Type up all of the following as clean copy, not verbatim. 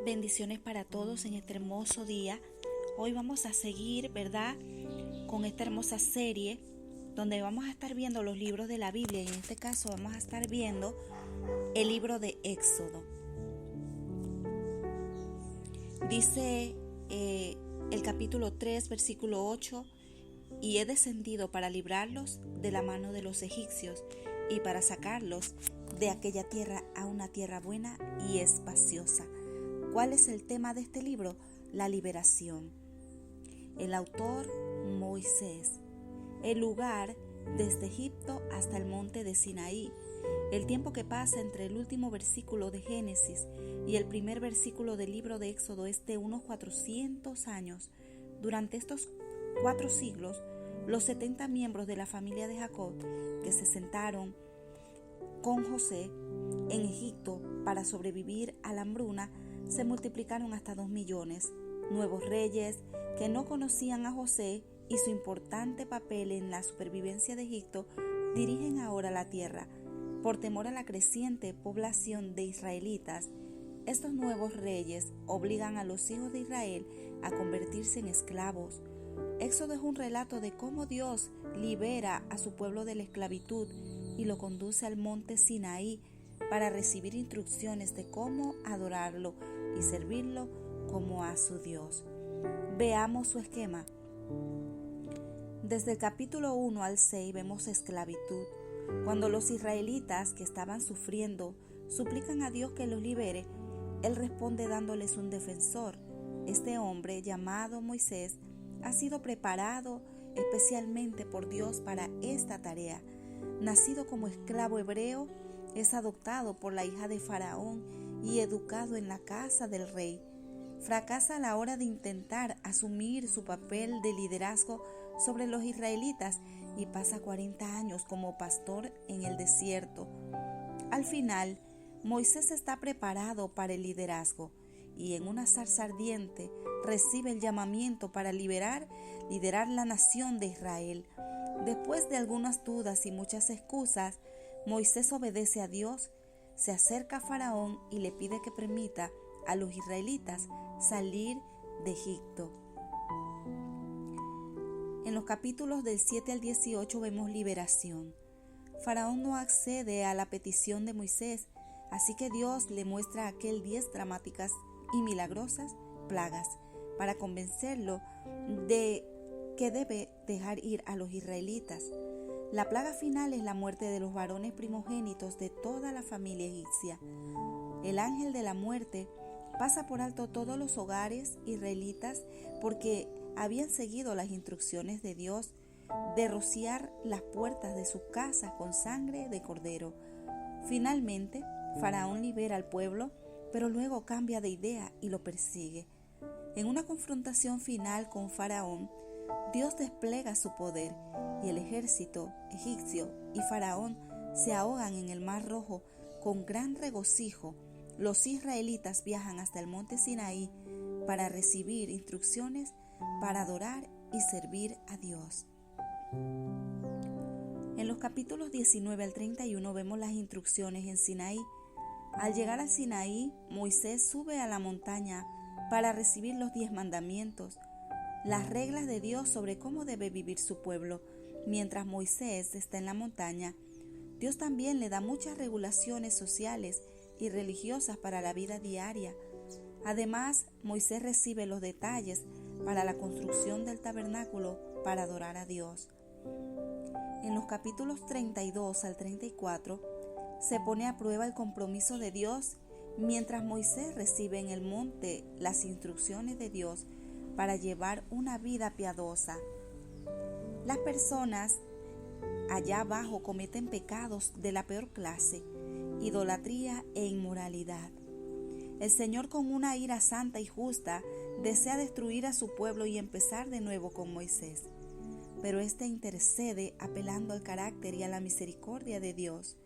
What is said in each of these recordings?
Bendiciones para todos en este hermoso día. Hoy vamos a seguir, ¿verdad?, con esta hermosa serie donde vamos a estar viendo los libros de la Biblia, y en este caso vamos a estar viendo el libro de Éxodo. Dice el capítulo 3, versículo 8: y he descendido para librarlos de la mano de los egipcios y para sacarlos de aquella tierra a una tierra buena y espaciosa. ¿Cuál es el tema de este libro? La liberación. El autor, Moisés. El lugar, desde Egipto hasta el monte de Sinaí. El tiempo que pasa entre el último versículo de Génesis y el primer versículo del libro de Éxodo es de unos 400 años. Durante estos 4 siglos, los 70 miembros de la familia de Jacob que se sentaron con José en Egipto para sobrevivir a la hambruna se multiplicaron hasta 2 millones. Nuevos reyes que no conocían a José y su importante papel en la supervivencia de Egipto dirigen ahora la tierra. Por temor a la creciente población de israelitas, estos nuevos reyes obligan a los hijos de Israel a convertirse en esclavos. Éxodo es un relato de cómo Dios libera a su pueblo de la esclavitud y lo conduce al monte Sinaí para recibir instrucciones de cómo adorarlo y servirlo como a su Dios. Veamos su esquema. Desde el capítulo 1 al 6 vemos esclavitud. Cuando los israelitas que estaban sufriendo suplican a Dios que los libere, Él responde dándoles un defensor. Este hombre, llamado Moisés, ha sido preparado especialmente por Dios para esta tarea. Nacido como esclavo hebreo, es adoptado por la hija de Faraón y educado en la casa del rey. Fracasa a la hora de intentar asumir su papel de liderazgo sobre los israelitas y pasa 40 años como pastor en el desierto. Al final, Moisés está preparado para el liderazgo y en una zarza ardiente recibe el llamamiento para liderar la nación de Israel. Después de algunas dudas y muchas excusas, Moisés obedece a Dios, se acerca a Faraón y le pide que permita a los israelitas salir de Egipto. En los capítulos del 7 al 18 vemos liberación. Faraón no accede a la petición de Moisés, así que Dios le muestra a aquel 10 dramáticas y milagrosas plagas para convencerlo de que debe dejar ir a los israelitas. La plaga final es la muerte de los varones primogénitos de toda la familia egipcia. El ángel de la muerte pasa por alto todos los hogares israelitas porque habían seguido las instrucciones de Dios de rociar las puertas de sus casas con sangre de cordero. Finalmente, Faraón libera al pueblo, pero luego cambia de idea y lo persigue. En una confrontación final con Faraón, Dios despliega su poder y el ejército egipcio y Faraón se ahogan en el Mar Rojo. Con gran regocijo, los israelitas viajan hasta el monte Sinaí para recibir instrucciones para adorar y servir a Dios. En los capítulos 19 al 31 vemos las instrucciones en Sinaí. Al llegar al Sinaí, Moisés sube a la montaña para recibir los 10 mandamientos, las reglas de Dios sobre cómo debe vivir su pueblo. Mientras Moisés está en la montaña, Dios también le da muchas regulaciones sociales y religiosas para la vida diaria. Además, Moisés recibe los detalles para la construcción del tabernáculo para adorar a Dios. En los capítulos 32 al 34 se pone a prueba el compromiso de Dios mientras Moisés recibe en el monte las instrucciones de Dios para llevar una vida piadosa. Las personas allá abajo cometen pecados de la peor clase, idolatría e inmoralidad. El Señor, con una ira santa y justa, desea destruir a su pueblo y empezar de nuevo con Moisés. Pero éste intercede apelando al carácter y a la misericordia de Dios.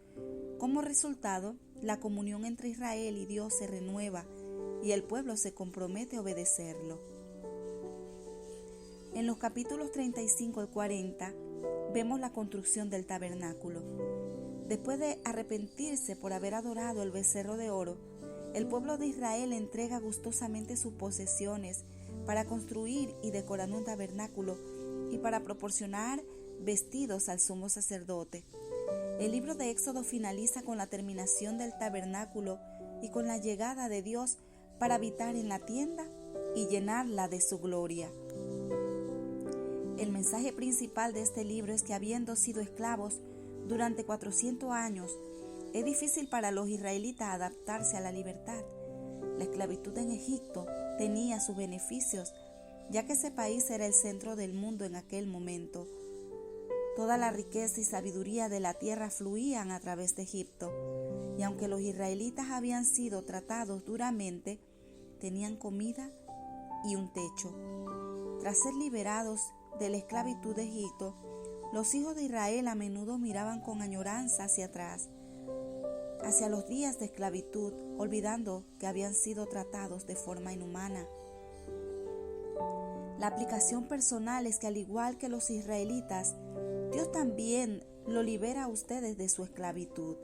Como resultado, la comunión entre Israel y Dios se renueva y el pueblo se compromete a obedecerlo. En los capítulos 35 al 40 vemos la construcción del tabernáculo. Después de arrepentirse por haber adorado el becerro de oro, el pueblo de Israel entrega gustosamente sus posesiones para construir y decorar un tabernáculo y para proporcionar vestidos al sumo sacerdote. El libro de Éxodo finaliza con la terminación del tabernáculo y con la llegada de Dios para habitar en la tienda y llenarla de su gloria. El mensaje principal de este libro es que, habiendo sido esclavos durante 400 años, es difícil para los israelitas adaptarse a la libertad. La esclavitud en Egipto tenía sus beneficios, ya que ese país era el centro del mundo en aquel momento. Toda la riqueza y sabiduría de la tierra fluían a través de Egipto, y aunque los israelitas habían sido tratados duramente, tenían comida y un techo. Tras ser liberados de la esclavitud de Egipto, los hijos de Israel a menudo miraban con añoranza hacia atrás, hacia los días de esclavitud, olvidando que habían sido tratados de forma inhumana. La aplicación personal es que, al igual que los israelitas, Dios también lo libera a ustedes de su esclavitud,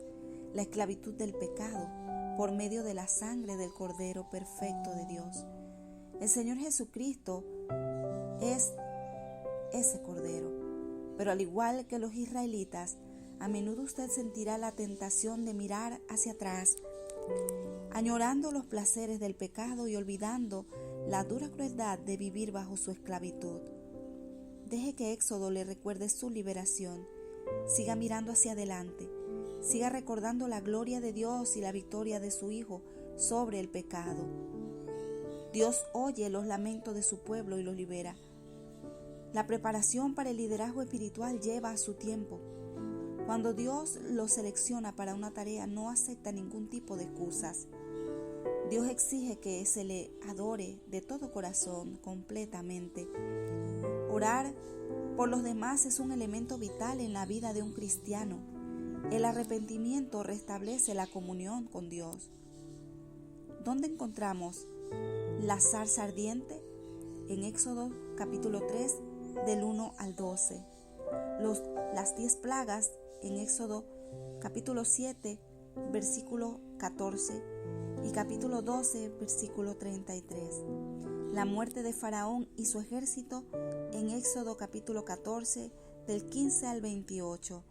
la esclavitud del pecado, por medio de la sangre del Cordero perfecto de Dios. El Señor Jesucristo es ese Cordero, pero al igual que los israelitas, a menudo usted sentirá la tentación de mirar hacia atrás, añorando los placeres del pecado y olvidando la dura crueldad de vivir bajo su esclavitud. Deje que Éxodo le recuerde su liberación. Siga mirando hacia adelante. Siga recordando la gloria de Dios y la victoria de su Hijo sobre el pecado. Dios oye los lamentos de su pueblo y los libera. La preparación para el liderazgo espiritual lleva su tiempo. Cuando Dios los selecciona para una tarea, no acepta ningún tipo de excusas. Dios exige que se le adore de todo corazón, completamente. Orar por los demás es un elemento vital en la vida de un cristiano. El arrepentimiento restablece la comunión con Dios. ¿Dónde encontramos la zarza ardiente? En Éxodo capítulo 3, del 1 al 12. Las 10 plagas en Éxodo capítulo 7, versículo 14 y capítulo 12, versículo 33. La muerte de Faraón y su ejército en Éxodo capítulo 14, del 15 al 28.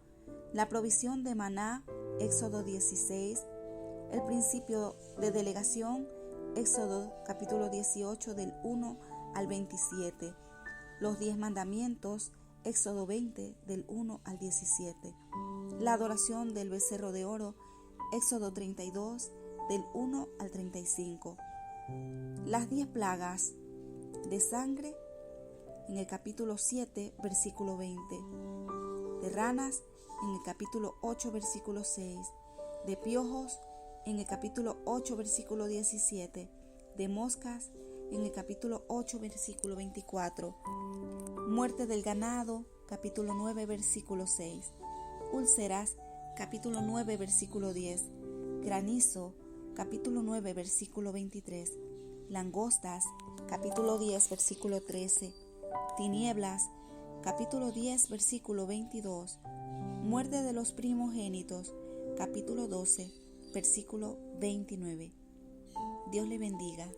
La provisión de maná, Éxodo 16. El principio de delegación, Éxodo capítulo 18, del 1 al 27. Los 10 mandamientos, Éxodo 20, del 1 al 17. La adoración del becerro de oro, Éxodo 32, del 1 al 35. Las 10 plagas de sangre en el capítulo 7, versículo 20. De ranas en el capítulo 8, versículo 6. De piojos en el capítulo 8, versículo 17. De moscas en el capítulo 8, versículo 24. Muerte del ganado, capítulo 9, versículo 6. Úlceras, capítulo 9, versículo 10. Granizo, capítulo 9, versículo 23. Langostas, capítulo 10, versículo 13. Tinieblas, capítulo 10, versículo 22. Muerte de los primogénitos, capítulo 12, versículo 29. Dios le bendiga.